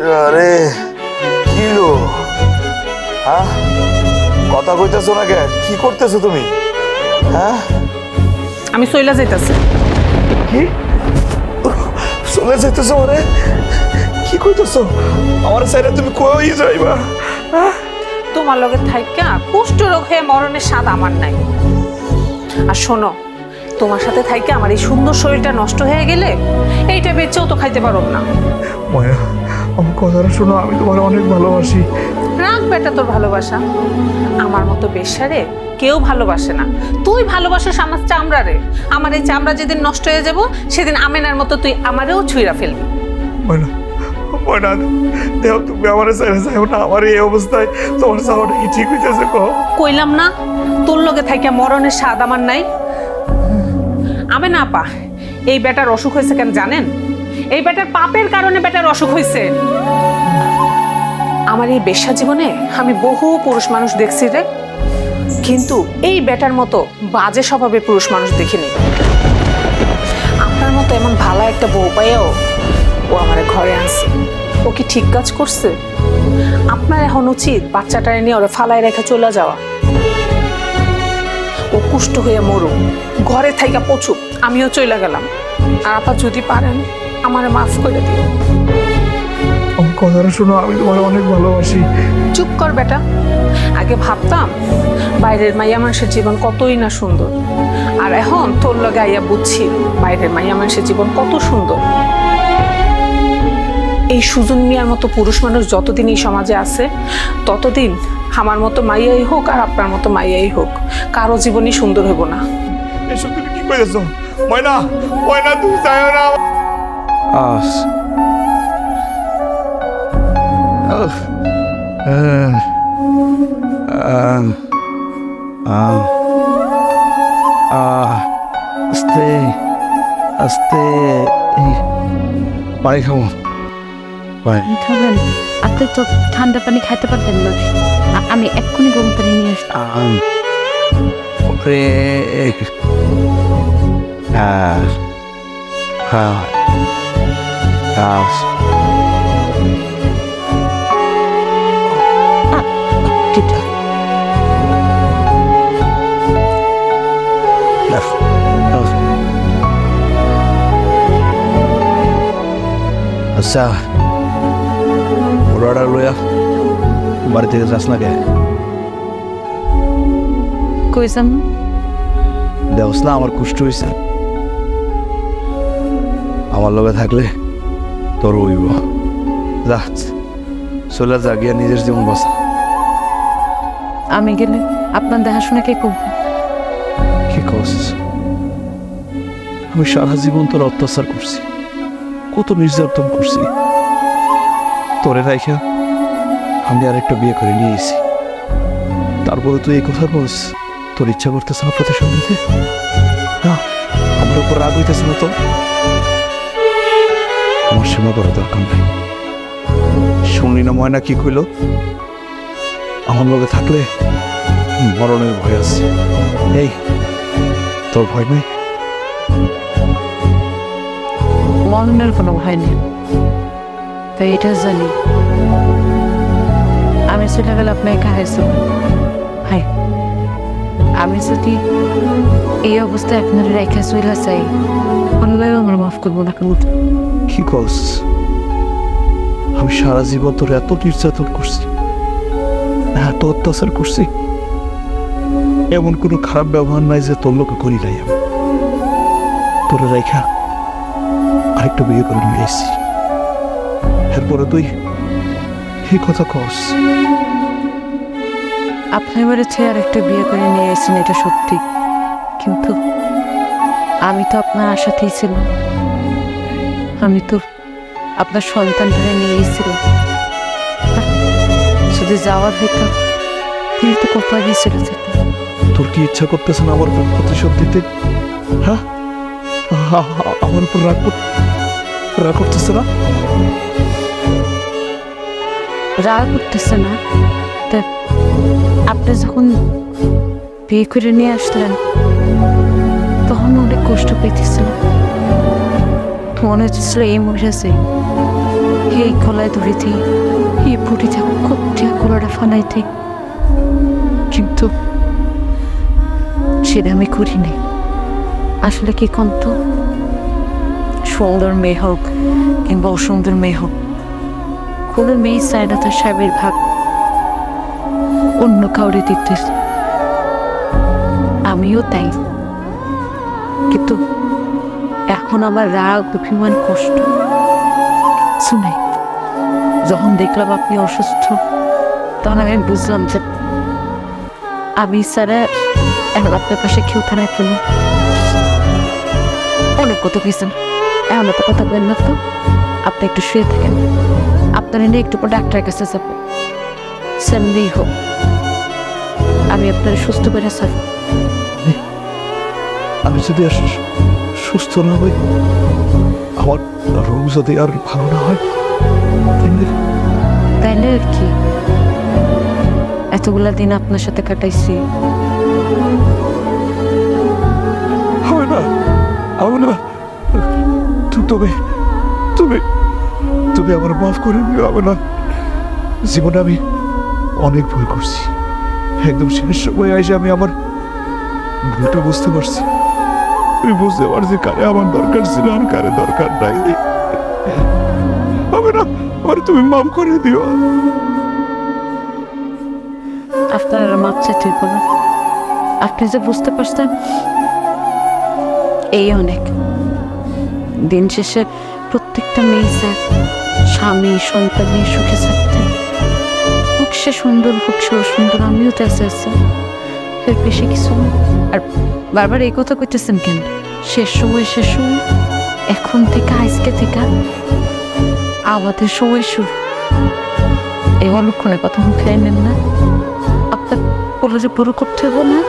আরে কি লো, হ্যাঁ কথা কইতেছো না কেন? কি করতেছো তুমি? হ্যাঁ আমি চইলা যাইতাছি। কি চলে যাইতেছো? মানে কি কইতেছো? আমার সাইডে তুমি কই যাইবা? তোমার লগে থাইকা কুষ্ঠ রোগ হয়ে মরণের স্বাদ আমার নাই। আর শোনো, তোমার সাথে থাইকা আমার এই সুন্দর শরীরটা নষ্ট হয়ে গেলে এইটা বেচেও তো খাইতে পারব না। ময়া, আমার কথাটা শোনো, আমি তোমার অনেক ভালোবাসি। রাখ বেটা তোর ভালোবাসা, আমার মতো বেশ্যারে কেউ ভালোবাসে না। তুই ভালোবাসিস আমার চামড়ারে। আমার এই চামড়া যেদিন নষ্ট হয়ে যাব সেদিন আমেনার মতো তুই আমারেও ছুঁড়া ফেলবি। ময়না, ময়না, দেও তুমি আমার সাইডে যাও না। আমার এই অবস্থায় তোমার যাওয়াটা কি ঠিক হইতেছে? কইলাম না তোর লগে থাইকা মরণের স্বাদ আমার নাই। আমেনা আপা, এই বেটার অসুখ হয়েছে কেন জানেন? এই বেটার পাপের কারণে বেটার অসুখ হয়েছে। আমার এই বেশ্যা জীবনে আমি বহু পুরুষ মানুষ দেখছি রে, কিন্তু এই বেটার মতো বাজে স্বভাবে পুরুষ মানুষ দেখিনি। আপনার মতো এমন ভালো একটা বউ পাইয়াও ও আমার ঘরে আনছে। ও কি ঠিক কাজ করছে? আপনার এখন উচিত বাচ্চাটারে নিয়ে ওরে ফালায় রেখে চলে যাওয়া। ও কুষ্ঠ হয়ে মরুক, ঘরে থাইকা পচুক, আমিও চলে গেলাম। আর আপা যদি পারেন আমারে মাফ করে দিও। আমার কথাটা শোনো, আমি তোমার অনেক ভালোবাসি। চুপ কর বেটা। আগে ভাবতাম বাইরের মাইয়া মানুষের জীবন কতই না সুন্দর, আর এখন তোর লগে আইয়া বুঝছি বাইরের মাইয়া মানুষের জীবন কত সুন্দর। এই সুজন মিয়ার মতো পুরুষ মানুষ যতদিন এই সমাজে আছে ততদিন আমার মতো মাইয়াই হোক আর আপনার মতো মাইয়াই হোক, কারো জীবনই সুন্দর হইব না। এসব তুমি কি কইতেছো? ময়না, ময়না, তুমি যাও না। আস্তে আস্তে পানি খাবো। পানি খাবেন? আপনি তো ঠান্ডা পানি খাইতে পারবেন না। আমি এক্ষুনি গরম পানি নিয়ে আসছি। ওরে হ্যাঁ হ্যাঁ হ্যাঁ আচ্ছা, ওরা লইয়া বাড়ি থেকে যাস না কে? কই যাম? দেওস না আমার কুষ্ঠ হয়েছে। আমার লগে থাকলে তোর হইব। যা চলে যা, গিয়া নিজের জীবন বাঁচা। আমি গেলে আপনার দেখাশোনা কে করবো? কি করছিস? আমি সারা জীবন তোর অত্যাচার করছি, কত নির্যাতন করছি। তোরে রাইখা আমি আর একটা বিয়ে করে নিয়ে এসেছি। তারপরে তুই এই কথা বলস, তোর ইচ্ছা করতেছে না প্রতিশোধ নিতে? না, আমার উপর রাগ হইতেছে না তো? আমার সীমা করা দরকার নাই। শুনলি না ময়না কি কইল? আমার লগে থাকলে মরণের ভয় আছে। এই তোর ভয় নেই? মরণের কোনো ভয় নেই, তাই এটা জানি আমি চলে গেলে আপনি একা হাইছো। হাই, আমি যদি এই অবস্থায় আপনার রেখা চলে চাই, কোনোভাবে আমার মাফ করবো না। কেন? কি করস? আমি সারা জীবন তোর এত নির্যাতন করছি, এত অত্যাচার করছি, এমন কোনো খারাপ ব্যবহার নাই যে তোর লোকে করি নাই। আমি তোর রেখা আরেকটা বিয়ে করে নিয়ে এসেছি, এরপরে তুই এই কথা কস? আপনি বলেছে আর একটা বিয়ে করে নিয়ে এসেছেন, এটা সত্যি, কিন্তু আমি তো আপনার আশাতেই ছিলাম। আমি তো আপনার সন্তানটাকে নিয়ে এসেছিলাম। যদি যাওয়ার হইতো তিনি তো কোথায় গিয়ে চলে যেত। তোর কি ইচ্ছা করতেছে না আমার উপর প্রতিশোধ দিতে? হ্যাঁ, আমার উপর রাগ করতেছে না? রাগ করতেছে না? তা আপনি যখন বিয়ে করে নিয়ে আসলেন তখন অনেক কষ্ট পেতেছিল। মনে হচ্ছিল এই মহিলা এই গলায় ধরিতে এই বুড়িটা কোথায় গলাটা ফানাইতে, কিন্তু সেটা আমি করিনি। আসলে কি কন্ত, সুন্দর মেয়ে হোক কিংবা অসুন্দর মেয়ে হোক, কোনো মেয়ে চায় না তার স্বামীর ভাগ অন্য কাউরে দিতে। আমিও তাই, কিন্তু এখন আমার রাগ, অভিমান, কষ্ট শুনে যখন দেখলাম আপনি অসুস্থ, তখন আমি বুঝলাম যে আমি ছাড়া এখন আপনার পাশে কেউ থানায় পেল। অনেক কত কিছু, এখন এত কথা বলেন না তো। আপনি একটু শুয়ে থাকেন, আপনার এনে একটু পর ডাক্তারের কাছে যাবো। সেমনি হোক, আমি আপনার সুস্থ করে স্যার। আমি যদি আর সুস্থ না হই, আমার রোগ যদি আর ভালো না হয়, তাইলে আর কি, এতগুলা দিন আপনার সাথে কাটাইছি। হবে না, হবে না। তুমি তুমি তুমি আমার মাফ করে দিও। হবে না, জীবনে আমি অনেক ভুল করছি। একদম শেষ সময় এসে আমি আমার ভুলটা বুঝতে পারছি। আমি বুঝতে পারছি কারে আমার দরকার ছিল আর কারে দরকার নাই। হবে না, আমার তুমি মাফ করে দিও। আপনার মাপ চাইতে বলুন, আপনি যে বুঝতে পারছেন এই অনেক। দিন শেষে প্রত্যেকটা মেয়ে চায় স্বামী সন্তান নিয়ে সুখে থাকতে, হোক সে সুন্দর হোক সে অসুন্দর, আমিও তো আছি, এর বেশি কিছু না। আর বারবার এই কথা কইতেছেন কেন? শেষ সময় এখন থেকে, আজকে থেকে আমাদের সময় শুরু। এই অলক্ষণের কথা মুখে নেন না, আপনার বলে যে পুরো করতে হবে না।